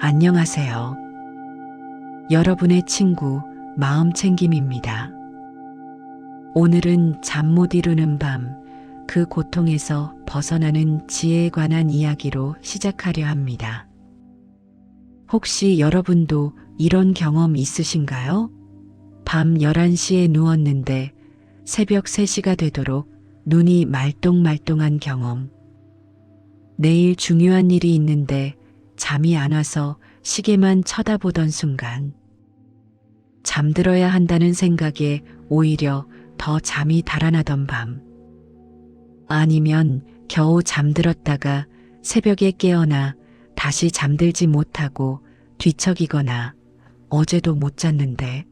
안녕하세요. 여러분의 친구 마음챙김입니다. 오늘은 잠 못 이루는 밤, 그 고통에서 벗어나는 지혜에 관한 이야기로 시작하려 합니다. 혹시 여러분도 이런 경험 있으신가요? 밤 11시에 누웠는데 새벽 3시가 되도록 눈이 말똥말똥한 경험. 내일 중요한 일이 있는데 잠이 안 와서 시계만 쳐다보던 순간. 잠들어야 한다는 생각에 오히려 더 잠이 달아나던 밤. 아니면 겨우 잠들었다가 새벽에 깨어나 다시 잠들지 못하고 뒤척이거나 어제도 못 잤는데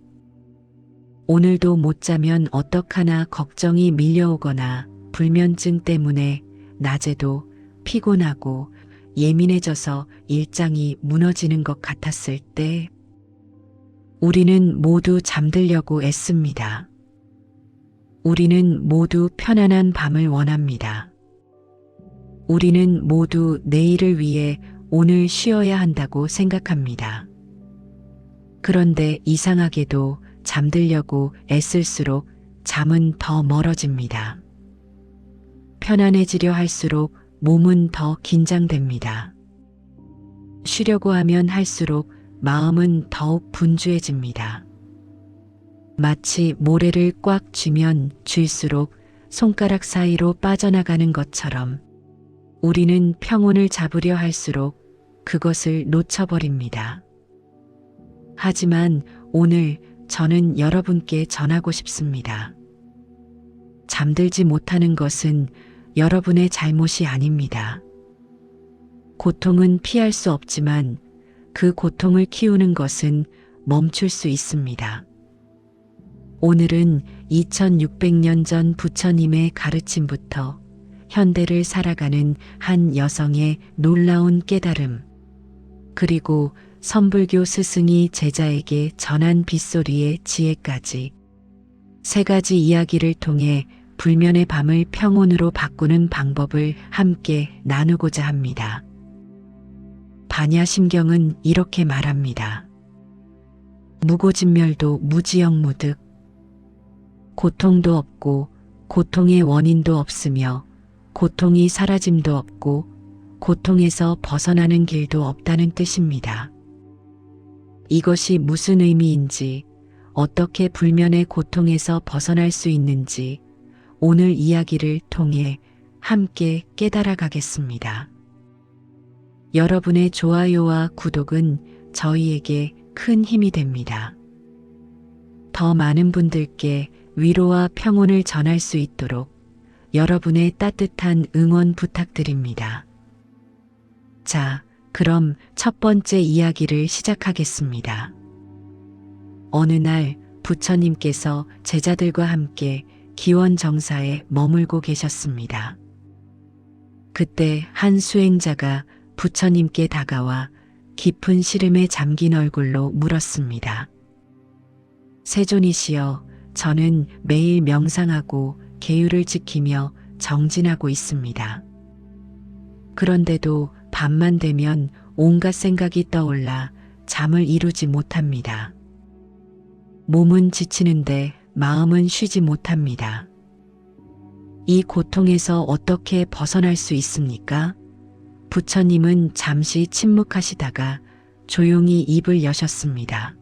오늘도 못 자면 어떡하나 걱정이 밀려오거나 불면증 때문에 낮에도 피곤하고 예민해져서 일장이 무너지는 것 같았을 때 우리는 모두 잠들려고 애씁니다. 우리는 모두 편안한 밤을 원합니다. 우리는 모두 내일을 위해 오늘 쉬어야 한다고 생각합니다. 그런데 이상하게도 잠들려고 애쓸수록 잠은 더 멀어집니다. 편안해지려 할수록 몸은 더 긴장됩니다. 쉬려고 하면 할수록 마음은 더욱 분주해집니다. 마치 모래를 꽉 쥐면 쥘수록 손가락 사이로 빠져나가는 것처럼 우리는 평온을 잡으려 할수록 그것을 놓쳐버립니다. 하지만 오늘 저는 여러분께 전하고 싶습니다. 잠들지 못하는 것은 여러분의 잘못이 아닙니다. 고통은 피할 수 없지만 그 고통을 키우는 것은 멈출 수 있습니다. 오늘은 2600년 전 부처님의 가르침부터 현대를 살아가는 한 여성의 놀라운 깨달음, 그리고 선불교 스승이 제자에게 전한 빗소리의 지혜까지 세 가지 이야기를 통해 불면의 밤을 평온으로 바꾸는 방법을 함께 나누고자 합니다. 반야심경은 이렇게 말합니다. 무고진멸도 무지영무득. 고통도 없고 고통의 원인도 없으며 고통이 사라짐도 없고 고통에서 벗어나는 길도 없다는 뜻입니다. 이것이 무슨 의미인지, 어떻게 불면의 고통에서 벗어날 수 있는지 오늘 이야기를 통해 함께 깨달아 가겠습니다. 여러분의 좋아요와 구독은 저희에게 큰 힘이 됩니다. 더 많은 분들께 위로와 평온을 전할 수 있도록 여러분의 따뜻한 응원 부탁드립니다. 자, 그럼 첫 번째 이야기를 시작하겠습니다. 어느 날 부처님께서 제자들과 함께 기원정사에 머물고 계셨습니다. 그때 한 수행자가 부처님께 다가와 깊은 시름에 잠긴 얼굴로 물었습니다. 세존이시여, 저는 매일 명상하고 계율을 지키며 정진하고 있습니다. 그런데도 밤만 되면 온갖 생각이 떠올라 잠을 이루지 못합니다. 몸은 지치는데 마음은 쉬지 못합니다. 이 고통에서 어떻게 벗어날 수 있습니까? 부처님은 잠시 침묵하시다가 조용히 입을 여셨습니다.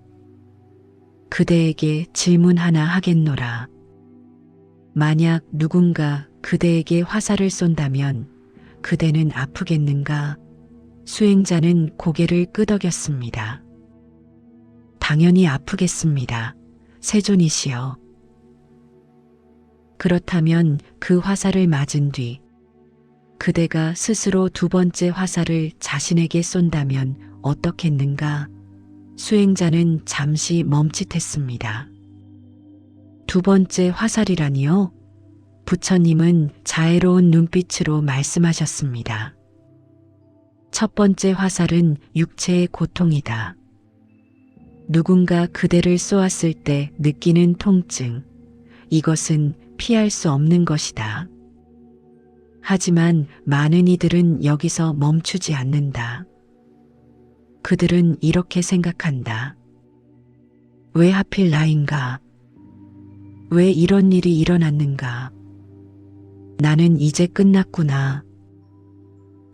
그대에게 질문 하나 하겠노라. 만약 누군가 그대에게 화살을 쏜다면 그대는 아프겠는가? 수행자는 고개를 끄덕였습니다. 당연히 아프겠습니다. 세존이시여. 그렇다면 그 화살을 맞은 뒤 그대가 스스로 두 번째 화살을 자신에게 쏜다면 어떻겠는가? 수행자는 잠시 멈칫했습니다. 두 번째 화살이라니요? 부처님은 자애로운 눈빛으로 말씀하셨습니다. 첫 번째 화살은 육체의 고통이다. 누군가 그대를 쏘았을 때 느끼는 통증, 이것은 피할 수 없는 것이다. 하지만 많은 이들은 여기서 멈추지 않는다. 그들은 이렇게 생각한다. 왜 하필 나인가? 왜 이런 일이 일어났는가? 나는 이제 끝났구나.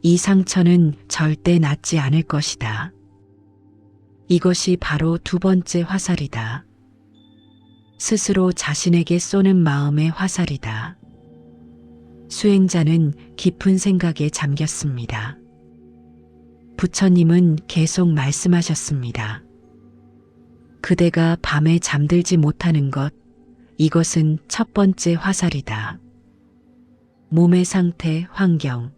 이 상처는 절대 낫지 않을 것이다. 이것이 바로 두 번째 화살이다. 스스로 자신에게 쏘는 마음의 화살이다. 수행자는 깊은 생각에 잠겼습니다. 부처님은 계속 말씀하셨습니다. 그대가 밤에 잠들지 못하는 것, 이것은 첫 번째 화살이다. 몸의 상태, 환경,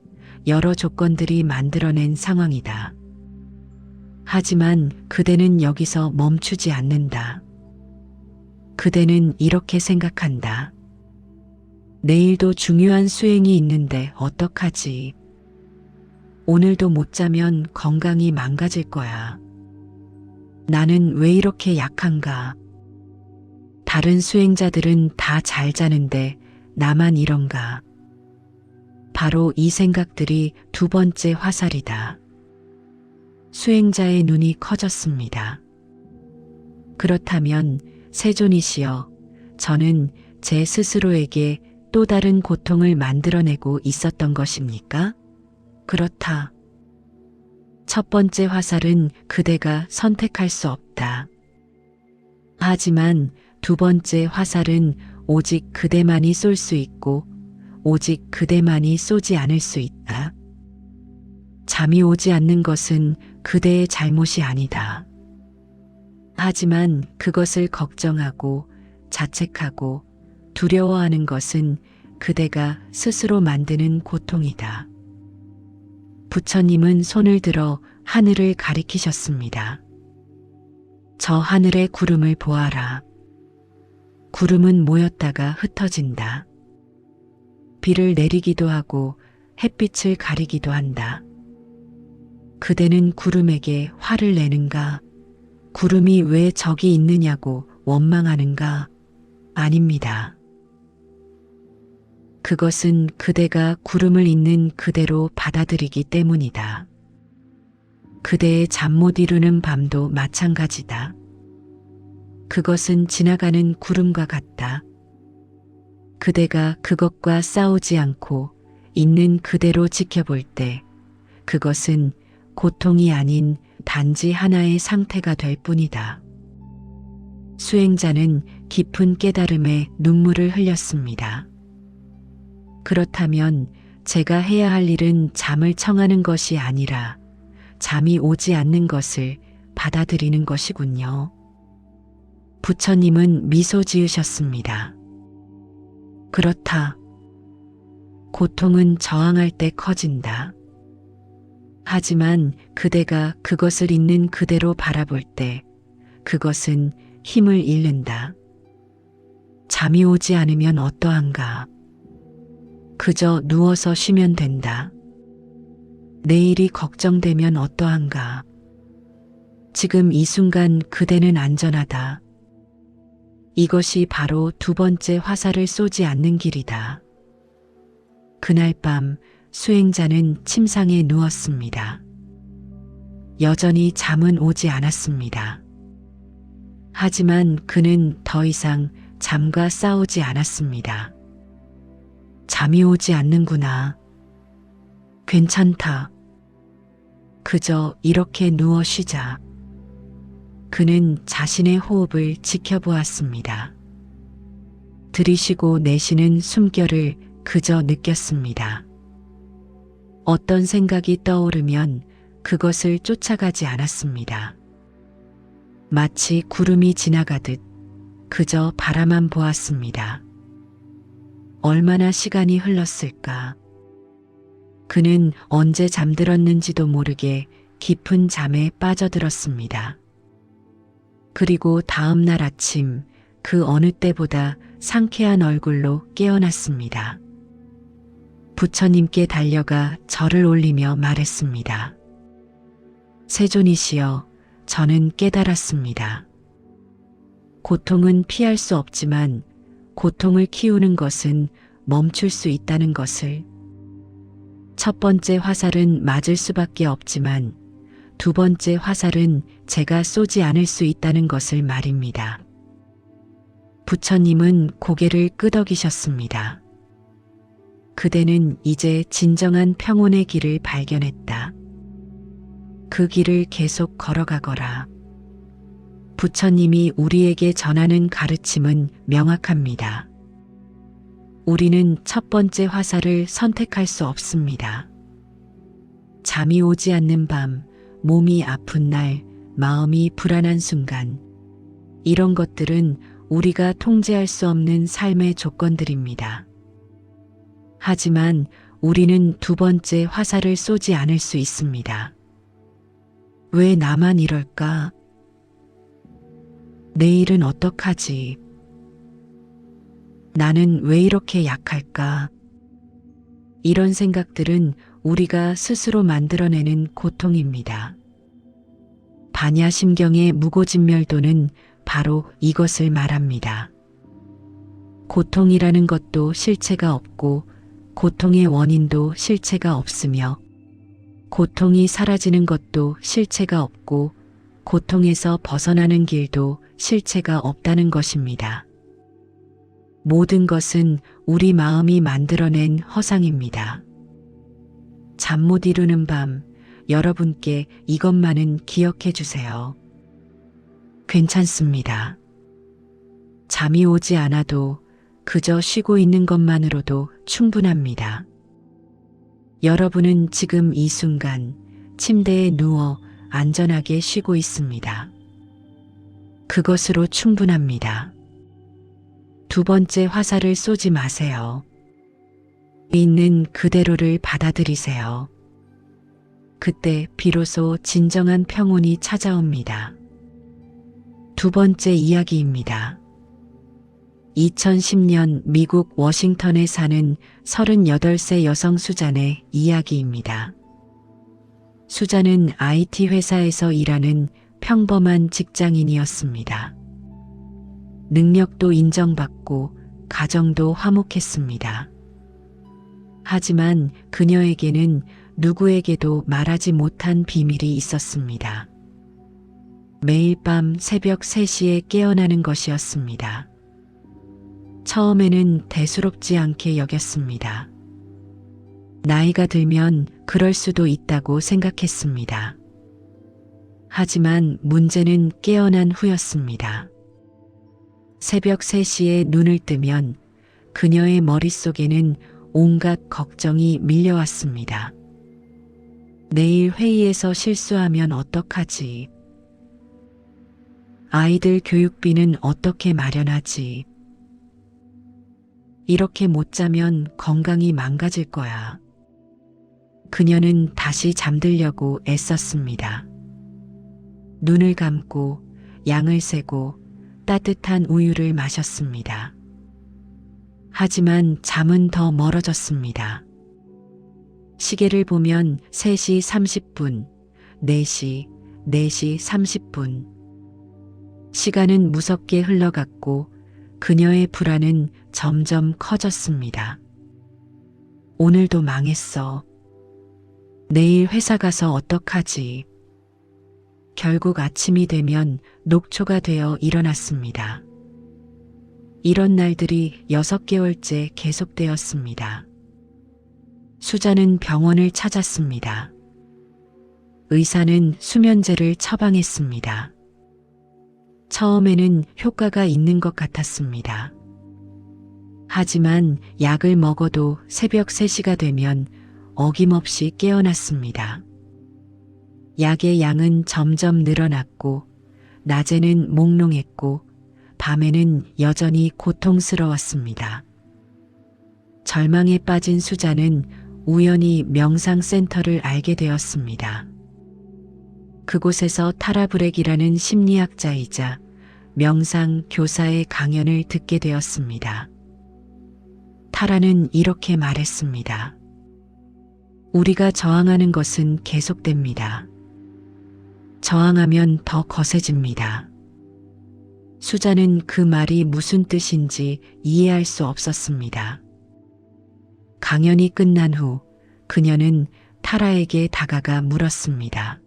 여러 조건들이 만들어낸 상황이다. 하지만 그대는 여기서 멈추지 않는다. 그대는 이렇게 생각한다. 내일도 중요한 수행이 있는데 어떡하지? 오늘도 못 자면 건강이 망가질 거야. 나는 왜 이렇게 약한가? 다른 수행자들은 다 잘 자는데 나만 이런가? 바로 이 생각들이 두 번째 화살이다. 수행자의 눈이 커졌습니다. 그렇다면 세존이시여, 저는 제 스스로에게 또 다른 고통을 만들어내고 있었던 것입니까? 그렇다. 첫 번째 화살은 그대가 선택할 수 없다. 하지만 두 번째 화살은 오직 그대만이 쏠 수 있고 오직 그대만이 쏘지 않을 수 있다. 잠이 오지 않는 것은 그대의 잘못이 아니다. 하지만 그것을 걱정하고 자책하고 두려워하는 것은 그대가 스스로 만드는 고통이다. 부처님은 손을 들어 하늘을 가리키셨습니다. 저 하늘의 구름을 보아라. 구름은 모였다가 흩어진다. 비를 내리기도 하고 햇빛을 가리기도 한다. 그대는 구름에게 화를 내는가? 구름이 왜 저기 있느냐고 원망하는가? 아닙니다. 그것은 그대가 구름을 있는 그대로 받아들이기 때문이다. 그대의 잠 못 이루는 밤도 마찬가지다. 그것은 지나가는 구름과 같다. 그대가 그것과 싸우지 않고 있는 그대로 지켜볼 때 그것은 고통이 아닌 단지 하나의 상태가 될 뿐이다. 수행자는 깊은 깨달음에 눈물을 흘렸습니다. 그렇다면 제가 해야 할 일은 잠을 청하는 것이 아니라 잠이 오지 않는 것을 받아들이는 것이군요. 부처님은 미소 지으셨습니다. 그렇다. 고통은 저항할 때 커진다. 하지만 그대가 그것을 있는 그대로 바라볼 때 그것은 힘을 잃는다. 잠이 오지 않으면 어떠한가? 그저 누워서 쉬면 된다. 내일이 걱정되면 어떠한가? 지금 이 순간 그대는 안전하다. 이것이 바로 두 번째 화살을 쏘지 않는 길이다. 그날 밤 수행자는 침상에 누웠습니다. 여전히 잠은 오지 않았습니다. 하지만 그는 더 이상 잠과 싸우지 않았습니다. 잠이 오지 않는구나. 괜찮다. 그저 이렇게 누워 쉬자. 그는 자신의 호흡을 지켜보았습니다. 들이쉬고 내쉬는 숨결을 그저 느꼈습니다. 어떤 생각이 떠오르면 그것을 쫓아가지 않았습니다. 마치 구름이 지나가듯 그저 바라만 보았습니다. 얼마나 시간이 흘렀을까? 그는 언제 잠들었는지도 모르게 깊은 잠에 빠져들었습니다. 그리고 다음 날 아침 그 어느 때보다 상쾌한 얼굴로 깨어났습니다. 부처님께 달려가 절을 올리며 말했습니다. 세존이시여, 저는 깨달았습니다. 고통은 피할 수 없지만 고통을 키우는 것은 멈출 수 있다는 것을. 첫 번째 화살은 맞을 수밖에 없지만 두 번째 화살은 제가 쏘지 않을 수 있다는 것을 말입니다. 부처님은 고개를 끄덕이셨습니다. 그대는 이제 진정한 평온의 길을 발견했다. 그 길을 계속 걸어가거라. 부처님이 우리에게 전하는 가르침은 명확합니다. 우리는 첫 번째 화살을 선택할 수 없습니다. 잠이 오지 않는 밤, 몸이 아픈 날, 마음이 불안한 순간, 이런 것들은 우리가 통제할 수 없는 삶의 조건들입니다. 하지만 우리는 두 번째 화살을 쏘지 않을 수 있습니다. 왜 나만 이럴까? 내일은 어떡하지? 나는 왜 이렇게 약할까? 이런 생각들은 우리가 스스로 만들어내는 고통입니다. 반야심경의 무고진멸도는 바로 이것을 말합니다. 고통이라는 것도 실체가 없고 고통의 원인도 실체가 없으며 고통이 사라지는 것도 실체가 없고 고통에서 벗어나는 길도 실체가 없다는 것입니다. 모든 것은 우리 마음이 만들어낸 허상입니다. 잠 못 이루는 밤, 여러분께 이것만은 기억해 주세요. 괜찮습니다. 잠이 오지 않아도 그저 쉬고 있는 것만으로도 충분합니다. 여러분은 지금 이 순간 침대에 누워 안전하게 쉬고 있습니다. 그것으로 충분합니다. 두 번째 화살을 쏘지 마세요. 있는 그대로를 받아들이세요. 그때 비로소 진정한 평온이 찾아옵니다. 두 번째 이야기입니다. 2010년 미국 워싱턴에 사는 38세 여성 수잔의 이야기입니다. 수잔은 IT 회사에서 일하는 평범한 직장인이었습니다. 능력도 인정받고 가정도 화목했습니다. 하지만 그녀에게는 누구에게도 말하지 못한 비밀이 있었습니다. 매일 밤 새벽 3시에 깨어나는 것이었습니다. 처음에는 대수롭지 않게 여겼습니다. 나이가 들면 그럴 수도 있다고 생각했습니다. 하지만 문제는 깨어난 후였습니다. 새벽 3시에 눈을 뜨면 그녀의 머릿속에는 온갖 걱정이 밀려왔습니다. 내일 회의에서 실수하면 어떡하지? 아이들 교육비는 어떻게 마련하지? 이렇게 못 자면 건강이 망가질 거야. 그녀는 다시 잠들려고 애썼습니다. 눈을 감고 양을 세고 따뜻한 우유를 마셨습니다. 하지만 잠은 더 멀어졌습니다. 시계를 보면 3시 30분, 4시, 4시 30분. 시간은 무섭게 흘러갔고 그녀의 불안은 점점 커졌습니다. 오늘도 망했어. 내일 회사 가서 어떡하지? 결국 아침이 되면 녹초가 되어 일어났습니다. 이런 날들이 6개월째 계속되었습니다. 수잔은 병원을 찾았습니다. 의사는 수면제를 처방했습니다. 처음에는 효과가 있는 것 같았습니다. 하지만 약을 먹어도 새벽 3시가 되면 어김없이 깨어났습니다. 약의 양은 점점 늘어났고 낮에는 몽롱했고 밤에는 여전히 고통스러웠습니다. 절망에 빠진 수잔은 우연히 명상센터를 알게 되었습니다. 그곳에서 타라 브렉이라는 심리학자이자 명상 교사의 강연을 듣게 되었습니다. 타라는 이렇게 말했습니다. 우리가 저항하는 것은 계속됩니다. 저항하면 더 거세집니다. 수잔은 그 말이 무슨 뜻인지 이해할 수 없었습니다. 강연이 끝난 후 그녀는 타라에게 다가가 물었습니다.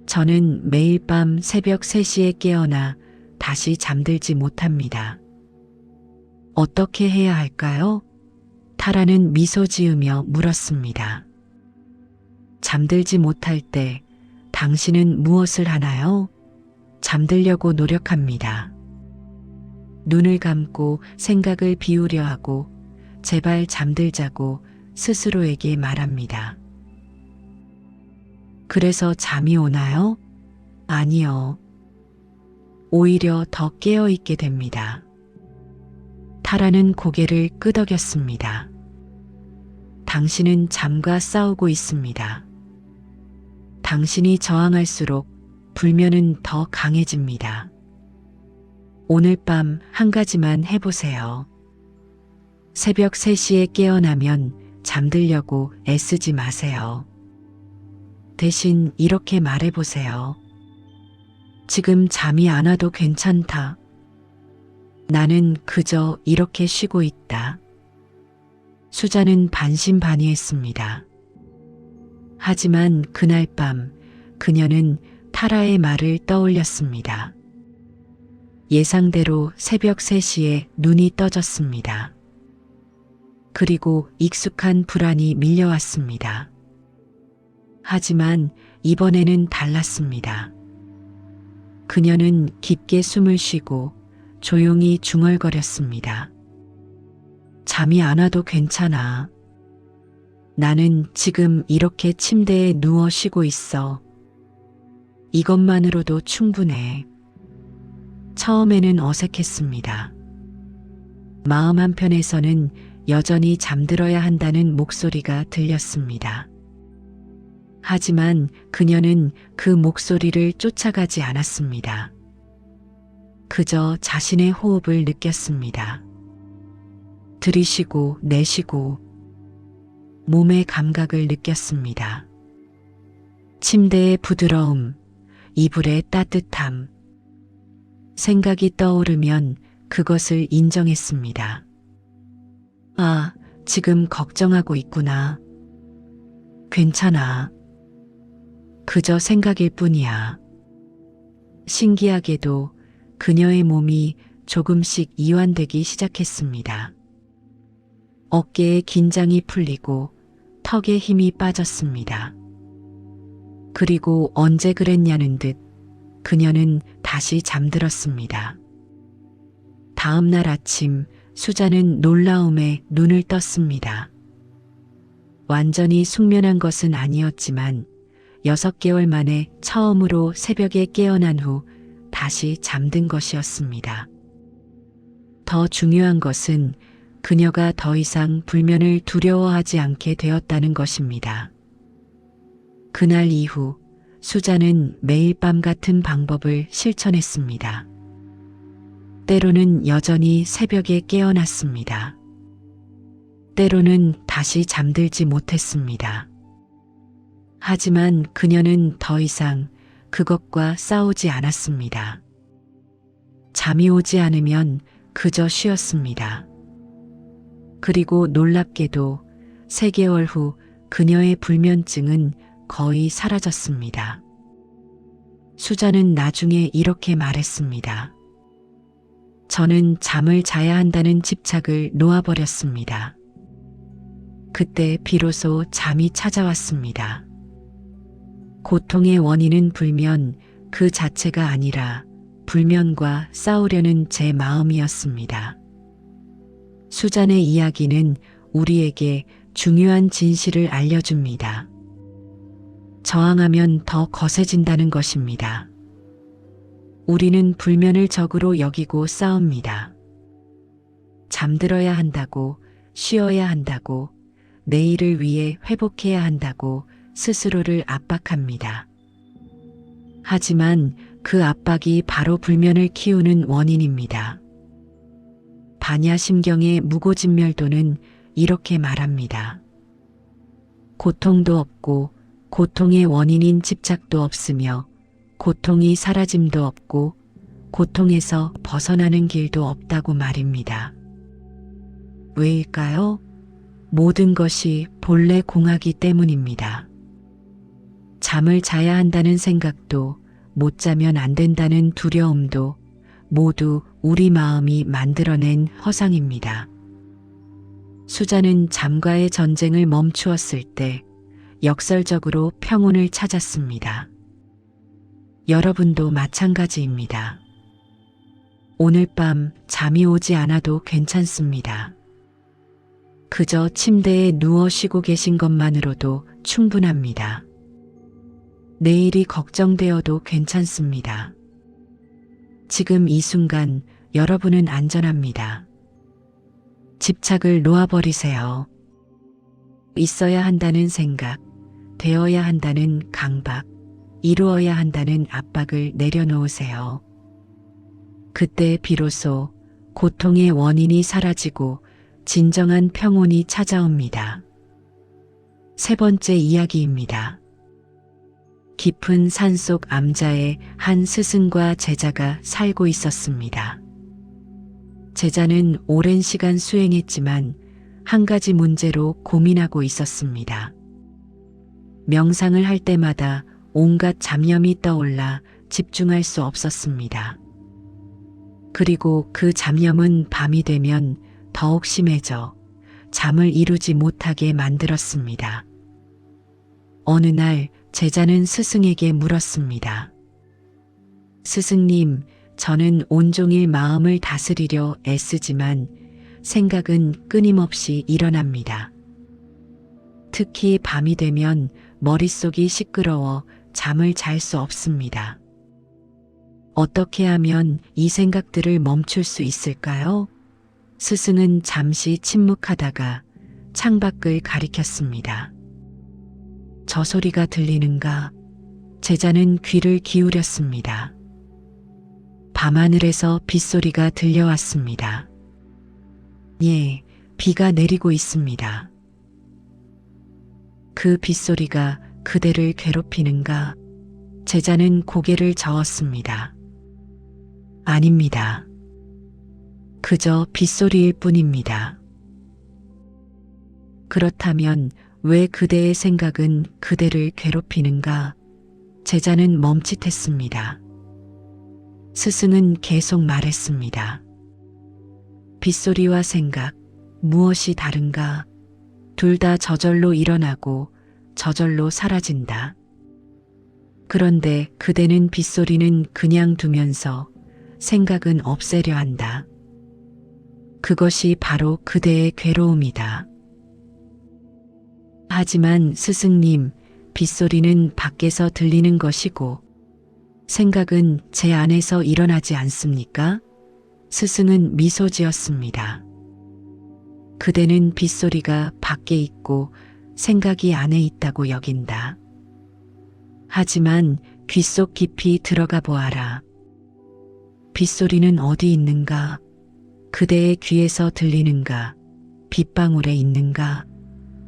저는 매일 밤 새벽 3시에 깨어나 다시 잠들지 못합니다. 어떻게 해야 할까요? 타라는 미소 지으며 물었습니다. 잠들지 못할 때 당신은 무엇을 하나요? 잠들려고 노력합니다. 눈을 감고 생각을 비우려 하고 제발 잠들자고 스스로에게 말합니다. 그래서 잠이 오나요? 아니요. 오히려 더 깨어 있게 됩니다. 타라는 고개를 끄덕였습니다. 당신은 잠과 싸우고 있습니다. 당신이 저항할수록 불면은 더 강해집니다. 오늘 밤 한 가지만 해보세요. 새벽 3시에 깨어나면 잠들려고 애쓰지 마세요. 대신 이렇게 말해보세요. 지금 잠이 안 와도 괜찮다. 나는 그저 이렇게 쉬고 있다. 수자는 반신반의했습니다. 하지만 그날 밤 그녀는 타라의 말을 떠올렸습니다. 예상대로 새벽 3시에 눈이 떠졌습니다. 그리고 익숙한 불안이 밀려왔습니다. 하지만 이번에는 달랐습니다. 그녀는 깊게 숨을 쉬고 조용히 중얼거렸습니다. 잠이 안 와도 괜찮아. 나는 지금 이렇게 침대에 누워 쉬고 있어. 이것만으로도 충분해. 처음에는 어색했습니다. 마음 한편에서는 여전히 잠들어야 한다는 목소리가 들렸습니다. 하지만 그녀는 그 목소리를 쫓아가지 않았습니다. 그저 자신의 호흡을 느꼈습니다. 들이쉬고 내쉬고 몸의 감각을 느꼈습니다. 침대의 부드러움, 이불의 따뜻함. 생각이 떠오르면 그것을 인정했습니다. 아, 지금 걱정하고 있구나. 괜찮아. 그저 생각일 뿐이야. 신기하게도 그녀의 몸이 조금씩 이완되기 시작했습니다. 어깨에 긴장이 풀리고 턱에 힘이 빠졌습니다. 그리고 언제 그랬냐는 듯 그녀는 다시 잠들었습니다. 다음 날 아침 수자는 놀라움에 눈을 떴습니다. 완전히 숙면한 것은 아니었지만 6개월 만에 처음으로 새벽에 깨어난 후 다시 잠든 것이었습니다. 더 중요한 것은 그녀가 더 이상 불면을 두려워하지 않게 되었다는 것입니다. 그날 이후 수자는 매일 밤 같은 방법을 실천했습니다. 때로는 여전히 새벽에 깨어났습니다. 때로는 다시 잠들지 못했습니다. 하지만 그녀는 더 이상 그것과 싸우지 않았습니다. 잠이 오지 않으면 그저 쉬었습니다. 그리고 놀랍게도 3개월 후 그녀의 불면증은 거의 사라졌습니다. 수자는 나중에 이렇게 말했습니다. 저는 잠을 자야 한다는 집착을 놓아버렸습니다. 그때 비로소 잠이 찾아왔습니다. 고통의 원인은 불면 그 자체가 아니라 불면과 싸우려는 제 마음이었습니다. 수잔의 이야기는 우리에게 중요한 진실을 알려줍니다. 저항하면 더 거세진다는 것입니다. 우리는 불면을 적으로 여기고 싸웁니다. 잠들어야 한다고, 쉬어야 한다고, 내일을 위해 회복해야 한다고 스스로를 압박합니다. 하지만 그 압박이 바로 불면을 키우는 원인입니다. 반야심경의 무고진멸도는 이렇게 말합니다. 고통도 없고 고통의 원인인 집착도 없으며 고통이 사라짐도 없고 고통에서 벗어나는 길도 없다고 말입니다. 왜일까요? 모든 것이 본래 공하기 때문입니다. 잠을 자야 한다는 생각도, 못 자면 안 된다는 두려움도 모두 우리 마음이 만들어낸 허상입니다. 수자는 잠과의 전쟁을 멈추었을 때 역설적으로 평온을 찾았습니다. 여러분도 마찬가지입니다. 오늘 밤 잠이 오지 않아도 괜찮습니다. 그저 침대에 누워 쉬고 계신 것만으로도 충분합니다. 내일이 걱정되어도 괜찮습니다. 지금 이 순간 여러분은 안전합니다. 집착을 놓아버리세요. 있어야 한다는 생각, 되어야 한다는 강박, 이루어야 한다는 압박을 내려놓으세요. 그때 비로소 고통의 원인이 사라지고 진정한 평온이 찾아옵니다. 세 번째 이야기입니다. 깊은 산속 암자에 한 스승과 제자가 살고 있었습니다. 제자는 오랜 시간 수행했지만 한 가지 문제로 고민하고 있었습니다. 명상을 할 때마다 온갖 잡념이 떠올라 집중할 수 없었습니다. 그리고 그 잡념은 밤이 되면 더욱 심해져 잠을 이루지 못하게 만들었습니다. 어느 날 제자는 스승에게 물었습니다. 스승님, 저는 온종일 마음을 다스리려 애쓰지만 생각은 끊임없이 일어납니다. 특히 밤이 되면 머릿속이 시끄러워 잠을 잘 수 없습니다. 어떻게 하면 이 생각들을 멈출 수 있을까요? 스승은 잠시 침묵하다가 창밖을 가리켰습니다. 저 소리가 들리는가? 제자는 귀를 기울였습니다. 밤하늘에서 빗소리가 들려왔습니다. 예, 비가 내리고 있습니다. 그 빗소리가 그대를 괴롭히는가? 제자는 고개를 저었습니다. 아닙니다. 그저 빗소리일 뿐입니다. 그렇다면 왜 그대의 생각은 그대를 괴롭히는가? 제자는 멈칫했습니다. 스승은 계속 말했습니다. 빗소리와 생각, 무엇이 다른가? 둘 다 저절로 일어나고 저절로 사라진다. 그런데 그대는 빗소리는 그냥 두면서 생각은 없애려 한다. 그것이 바로 그대의 괴로움이다. 하지만 스승님, 빗소리는 밖에서 들리는 것이고 생각은 제 안에서 일어나지 않습니까? 스승은 미소 지었습니다. 그대는 빗소리가 밖에 있고 생각이 안에 있다고 여긴다. 하지만 귀 속 깊이 들어가 보아라. 빗소리는 어디 있는가? 그대의 귀에서 들리는가? 빗방울에 있는가?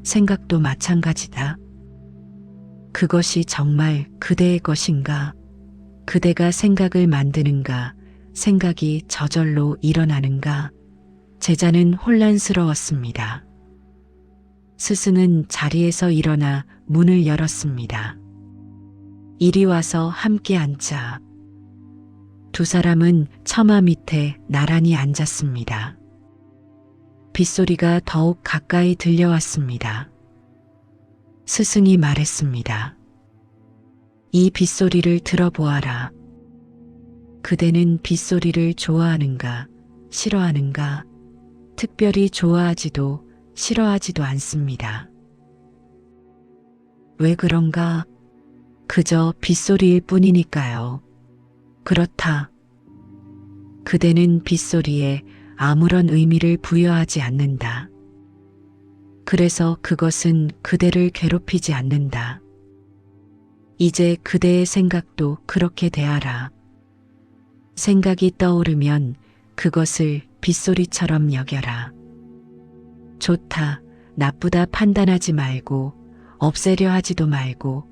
생각도 마찬가지다. 그것이 정말 그대의 것인가? 그대가 생각을 만드는가? 생각이 저절로 일어나는가? 제자는 혼란스러웠습니다. 스승은 자리에서 일어나 문을 열었습니다. 이리 와서 함께 앉자. 두 사람은 처마 밑에 나란히 앉았습니다. 빗소리가 더욱 가까이 들려왔습니다. 스승이 말했습니다. 이 빗소리를 들어보아라. 그대는 빗소리를 좋아하는가, 싫어하는가? 특별히 좋아하지도 싫어하지도 않습니다. 왜 그런가? 그저 빗소리일 뿐이니까요. 그렇다. 그대는 빗소리에 아무런 의미를 부여하지 않는다. 그래서 그것은 그대를 괴롭히지 않는다. 이제 그대의 생각도 그렇게 대하라. 생각이 떠오르면 그것을 빗소리처럼 여겨라. 좋다, 나쁘다 판단하지 말고 없애려 하지도 말고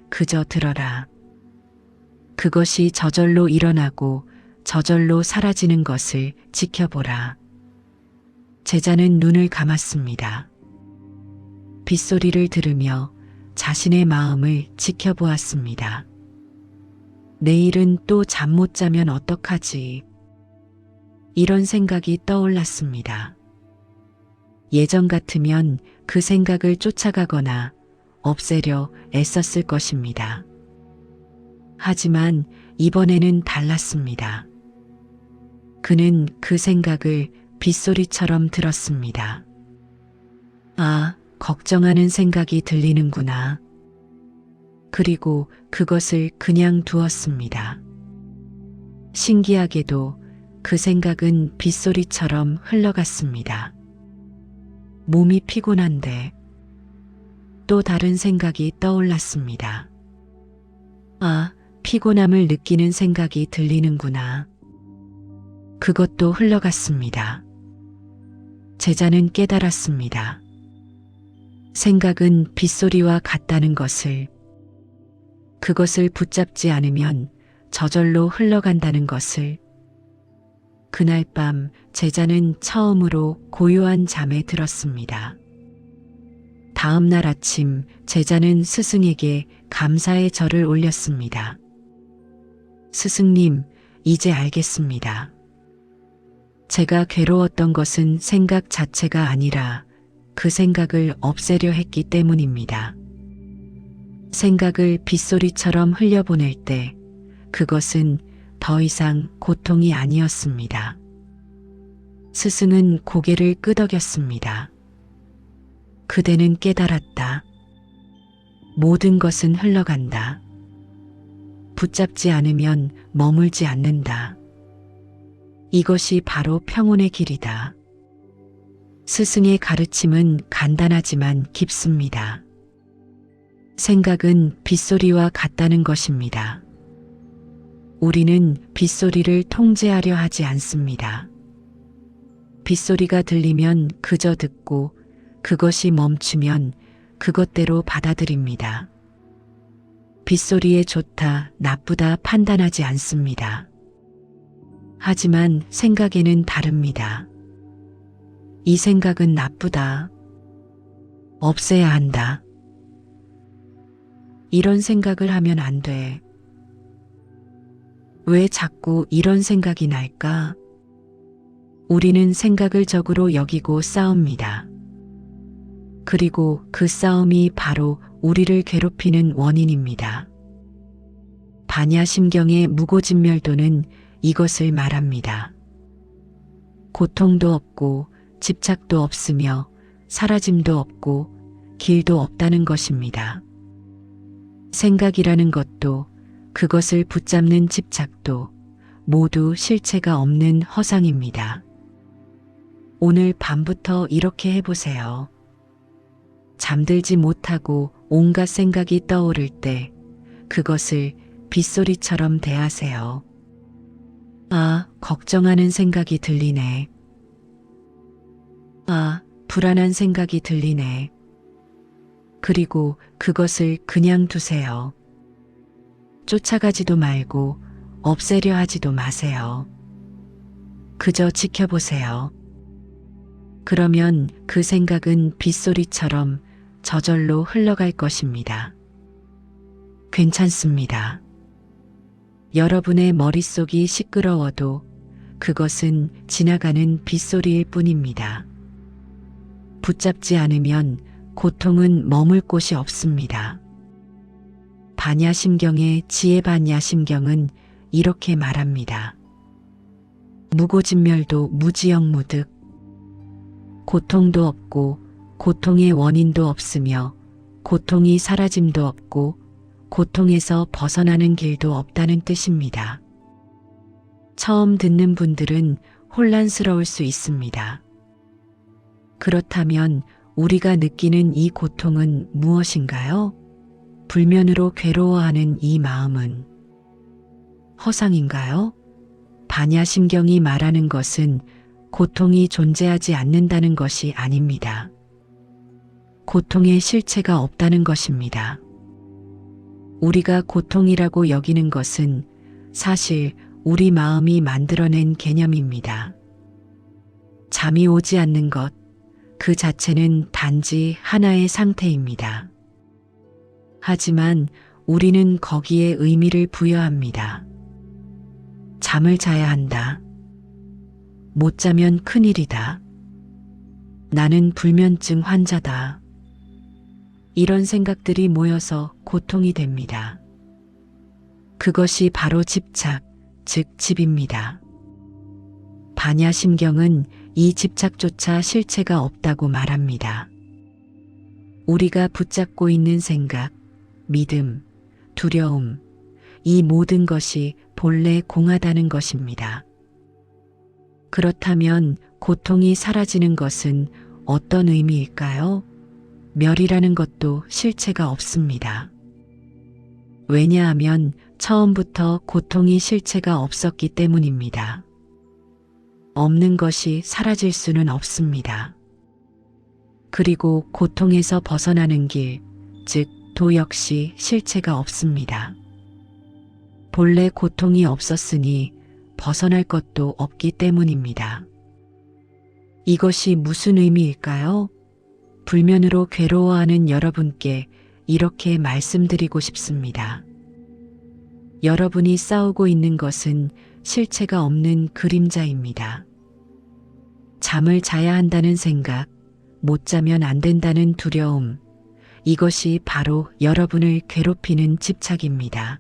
그저 들어라. 그것이 저절로 일어나고 저절로 사라지는 것을 지켜보라. 제자는 눈을 감았습니다. 빗소리를 들으며 자신의 마음을 지켜보았습니다. 내일은 또 잠 못 자면 어떡하지? 이런 생각이 떠올랐습니다. 예전 같으면 그 생각을 쫓아가거나 없애려 애썼을 것입니다. 하지만 이번에는 달랐습니다. 그는 그 생각을 빗소리처럼 들었습니다. 아, 걱정하는 생각이 들리는구나. 그리고 그것을 그냥 두었습니다. 신기하게도 그 생각은 빗소리처럼 흘러갔습니다. 몸이 피곤한데 또 다른 생각이 떠올랐습니다. 아, 피곤함을 느끼는 생각이 들리는구나. 그것도 흘러갔습니다. 제자는 깨달았습니다. 생각은 빗소리와 같다는 것을, 그것을 붙잡지 않으면 저절로 흘러간다는 것을. 그날 밤 제자는 처음으로 고요한 잠에 들었습니다. 다음 날 아침 제자는 스승에게 감사의 절을 올렸습니다. 스승님, 이제 알겠습니다. 제가 괴로웠던 것은 생각 자체가 아니라 그 생각을 없애려 했기 때문입니다. 생각을 빗소리처럼 흘려보낼 때 그것은 더 이상 고통이 아니었습니다. 스승은 고개를 끄덕였습니다. 그대는 깨달았다. 모든 것은 흘러간다. 붙잡지 않으면 머물지 않는다. 이것이 바로 평온의 길이다. 스승의 가르침은 간단하지만 깊습니다. 생각은 빗소리와 같다는 것입니다. 우리는 빗소리를 통제하려 하지 않습니다. 빗소리가 들리면 그저 듣고 그것이 멈추면 그것대로 받아들입니다. 빗소리에 좋다, 나쁘다 판단하지 않습니다. 하지만 생각에는 다릅니다. 이 생각은 나쁘다. 없애야 한다. 이런 생각을 하면 안 돼. 왜 자꾸 이런 생각이 날까? 우리는 생각을 적으로 여기고 싸웁니다. 그리고 그 싸움이 바로 우리를 괴롭히는 원인입니다. 반야심경의 무고진멸도는 이것을 말합니다. 고통도 없고 집착도 없으며 사라짐도 없고 길도 없다는 것입니다. 생각이라는 것도 그것을 붙잡는 집착도 모두 실체가 없는 허상입니다. 오늘 밤부터 이렇게 해보세요. 잠들지 못하고 온갖 생각이 떠오를 때 그것을 빗소리처럼 대하세요. 아, 걱정하는 생각이 들리네. 아, 불안한 생각이 들리네. 그리고 그것을 그냥 두세요. 쫓아가지도 말고 없애려 하지도 마세요. 그저 지켜보세요. 그러면 그 생각은 빗소리처럼 저절로 흘러갈 것입니다. 괜찮습니다. 여러분의 머릿속이 시끄러워도 그것은 지나가는 빗소리일 뿐입니다. 붙잡지 않으면 고통은 머물 곳이 없습니다. 반야심경의 지혜반야심경은 이렇게 말합니다. 무고진멸도 무지영무득. 고통도 없고 고통의 원인도 없으며 고통이 사라짐도 없고 고통에서 벗어나는 길도 없다는 뜻입니다. 처음 듣는 분들은 혼란스러울 수 있습니다. 그렇다면 우리가 느끼는 이 고통은 무엇인가요? 불면으로 괴로워하는 이 마음은 허상인가요? 반야심경이 말하는 것은 고통이 존재하지 않는다는 것이 아닙니다. 고통의 실체가 없다는 것입니다. 우리가 고통이라고 여기는 것은 사실 우리 마음이 만들어낸 개념입니다. 잠이 오지 않는 것, 그 자체는 단지 하나의 상태입니다. 하지만 우리는 거기에 의미를 부여합니다. 잠을 자야 한다. 못 자면 큰일이다. 나는 불면증 환자다. 이런 생각들이 모여서 고통이 됩니다. 그것이 바로 집착, 즉 집입니다. 반야심경은 이 집착조차 실체가 없다고 말합니다. 우리가 붙잡고 있는 생각, 믿음, 두려움, 이 모든 것이 본래 공하다는 것입니다. 그렇다면 고통이 사라지는 것은 어떤 의미일까요? 멸이라는 것도 실체가 없습니다. 왜냐하면 처음부터 고통이 실체가 없었기 때문입니다. 없는 것이 사라질 수는 없습니다. 그리고 고통에서 벗어나는 길, 즉 도 역시 실체가 없습니다. 본래 고통이 없었으니 벗어날 것도 없기 때문입니다. 이것이 무슨 의미일까요? 불면으로 괴로워하는 여러분께 이렇게 말씀드리고 싶습니다. 여러분이 싸우고 있는 것은 실체가 없는 그림자입니다. 잠을 자야 한다는 생각, 못 자면 안 된다는 두려움, 이것이 바로 여러분을 괴롭히는 집착입니다.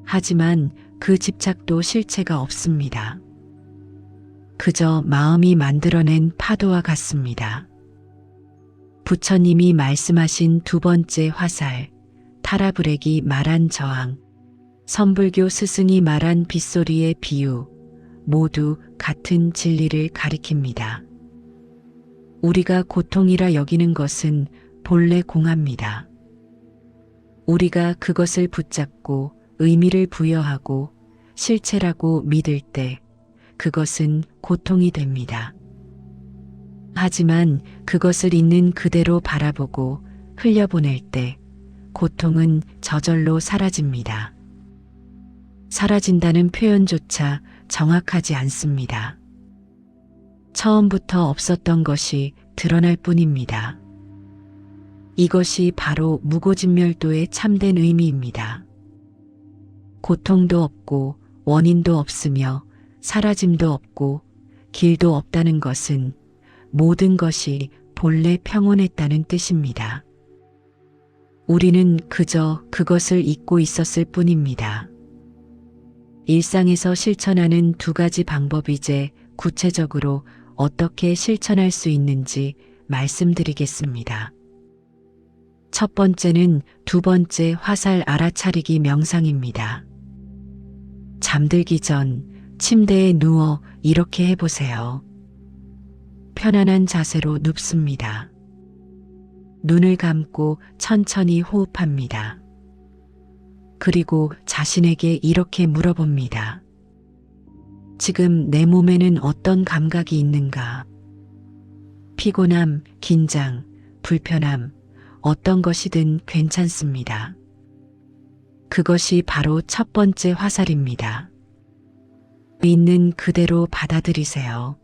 하지만 그 집착도 실체가 없습니다. 그저 마음이 만들어낸 파도와 같습니다. 부처님이 말씀하신 두 번째 화살, 타라불액이 말한 저항, 선불교 스승이 말한 빗소리의 비유, 모두 같은 진리를 가리킵니다. 우리가 고통이라 여기는 것은 본래 공합니다. 우리가 그것을 붙잡고 의미를 부여하고 실체라고 믿을 때 그것은 고통이 됩니다. 하지만 그것을 있는 그대로 바라보고 흘려보낼 때 고통은 저절로 사라집니다. 사라진다는 표현조차 정확하지 않습니다. 처음부터 없었던 것이 드러날 뿐입니다. 이것이 바로 무고진멸도의 참된 의미입니다. 고통도 없고 원인도 없으며 사라짐도 없고 길도 없다는 것은 모든 것이 본래 평온했다는 뜻입니다. 우리는 그저 그것을 잊고 있었을 뿐입니다. 일상에서 실천하는 두 가지 방법이 이제 구체적으로 어떻게 실천할 수 있는지 말씀드리겠습니다. 첫 번째는 두 번째 화살 알아차리기 명상입니다. 잠들기 전 침대에 누워 이렇게 해보세요. 편안한 자세로 눕습니다. 눈을 감고 천천히 호흡합니다. 그리고 자신에게 이렇게 물어봅니다. 지금 내 몸에는 어떤 감각이 있는가? 피곤함, 긴장, 불편함, 어떤 것이든 괜찮습니다. 그것이 바로 첫 번째 화살입니다. 있는 그대로 받아들이세요.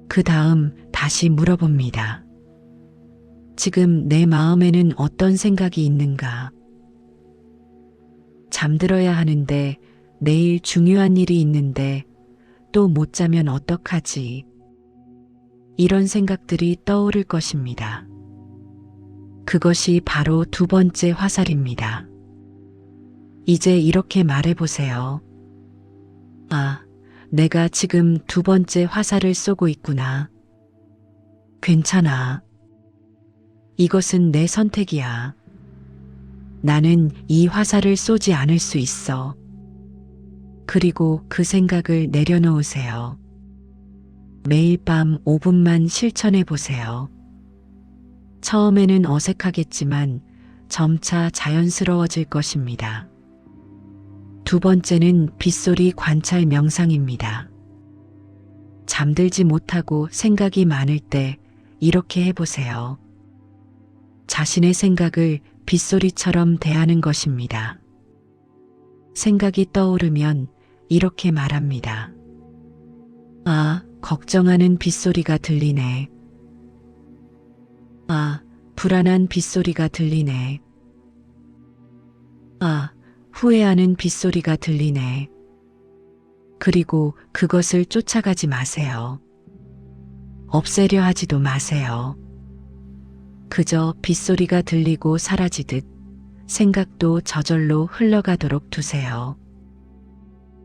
그 다음 다시 물어봅니다. 지금 내 마음에는 어떤 생각이 있는가? 잠들어야 하는데 내일 중요한 일이 있는데 또 못 자면 어떡하지? 이런 생각들이 떠오를 것입니다. 그것이 바로 두 번째 화살입니다. 이제 이렇게 말해보세요. 아, 내가 지금 두 번째 화살을 쏘고 있구나. 괜찮아. 이것은 내 선택이야. 나는 이 화살을 쏘지 않을 수 있어. 그리고 그 생각을 내려놓으세요. 매일 밤 5분만 실천해 보세요. 처음에는 어색하겠지만 점차 자연스러워질 것입니다. 두 번째는 빗소리 관찰 명상입니다. 잠들지 못하고 생각이 많을 때 이렇게 해보세요. 자신의 생각을 빗소리처럼 대하는 것입니다. 생각이 떠오르면 이렇게 말합니다. 아, 걱정하는 빗소리가 들리네. 아, 불안한 빗소리가 들리네. 아, 후회하는 빗소리가 들리네. 그리고 그것을 쫓아가지 마세요. 없애려 하지도 마세요. 그저 빗소리가 들리고 사라지듯 생각도 저절로 흘러가도록 두세요.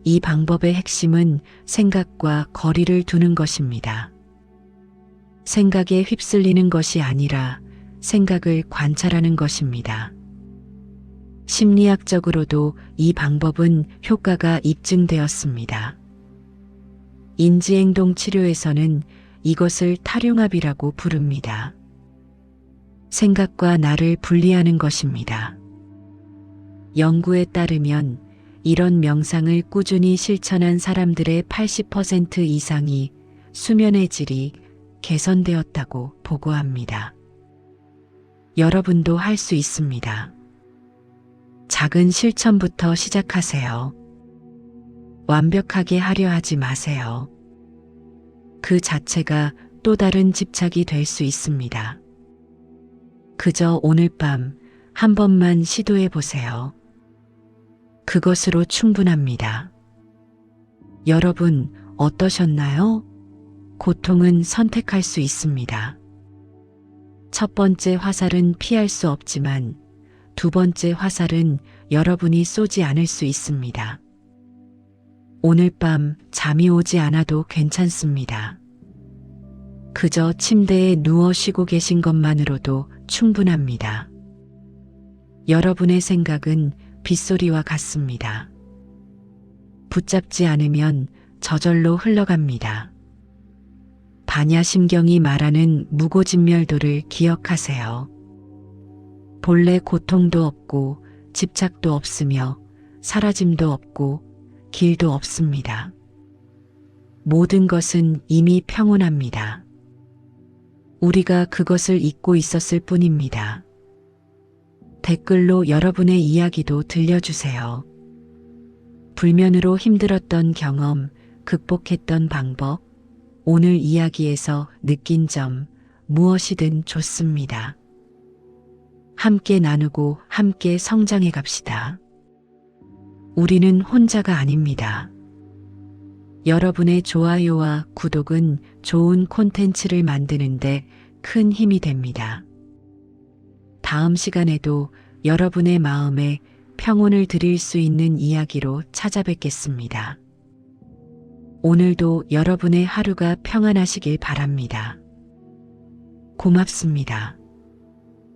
이 방법의 핵심은 생각과 거리를 두는 것입니다. 생각에 휩쓸리는 것이 아니라 생각을 관찰하는 것입니다. 심리학적으로도 이 방법은 효과가 입증되었습니다. 인지행동 치료에서는 이것을 탈용합이라고 부릅니다. 생각과 나를 분리하는 것입니다. 연구에 따르면 이런 명상을 꾸준히 실천한 사람들의 80% 이상이 수면의 질이 개선되었다고 보고합니다. 여러분도 할 수 있습니다. 작은 실천부터 시작하세요. 완벽하게 하려 하지 마세요. 그 자체가 또 다른 집착이 될 수 있습니다. 그저 오늘 밤 한 번만 시도해 보세요. 그것으로 충분합니다. 여러분, 어떠셨나요? 고통은 선택할 수 있습니다. 첫 번째 화살은 피할 수 없지만 두 번째 화살은 여러분이 쏘지 않을 수 있습니다. 오늘 밤 잠이 오지 않아도 괜찮습니다. 그저 침대에 누워 쉬고 계신 것만으로도 충분합니다. 여러분의 생각은 빗소리와 같습니다. 붙잡지 않으면 저절로 흘러갑니다. 반야심경이 말하는 무고진멸도를 기억하세요. 본래 고통도 없고 집착도 없으며 사라짐도 없고 길도 없습니다. 모든 것은 이미 평온합니다. 우리가 그것을 잊고 있었을 뿐입니다. 댓글로 여러분의 이야기도 들려주세요. 불면으로 힘들었던 경험, 극복했던 방법, 오늘 이야기에서 느낀 점 무엇이든 좋습니다. 함께 나누고 함께 성장해 갑시다. 우리는 혼자가 아닙니다. 여러분의 좋아요와 구독은 좋은 콘텐츠를 만드는데 큰 힘이 됩니다. 다음 시간에도 여러분의 마음에 평온을 드릴 수 있는 이야기로 찾아뵙겠습니다. 오늘도 여러분의 하루가 평안하시길 바랍니다. 고맙습니다.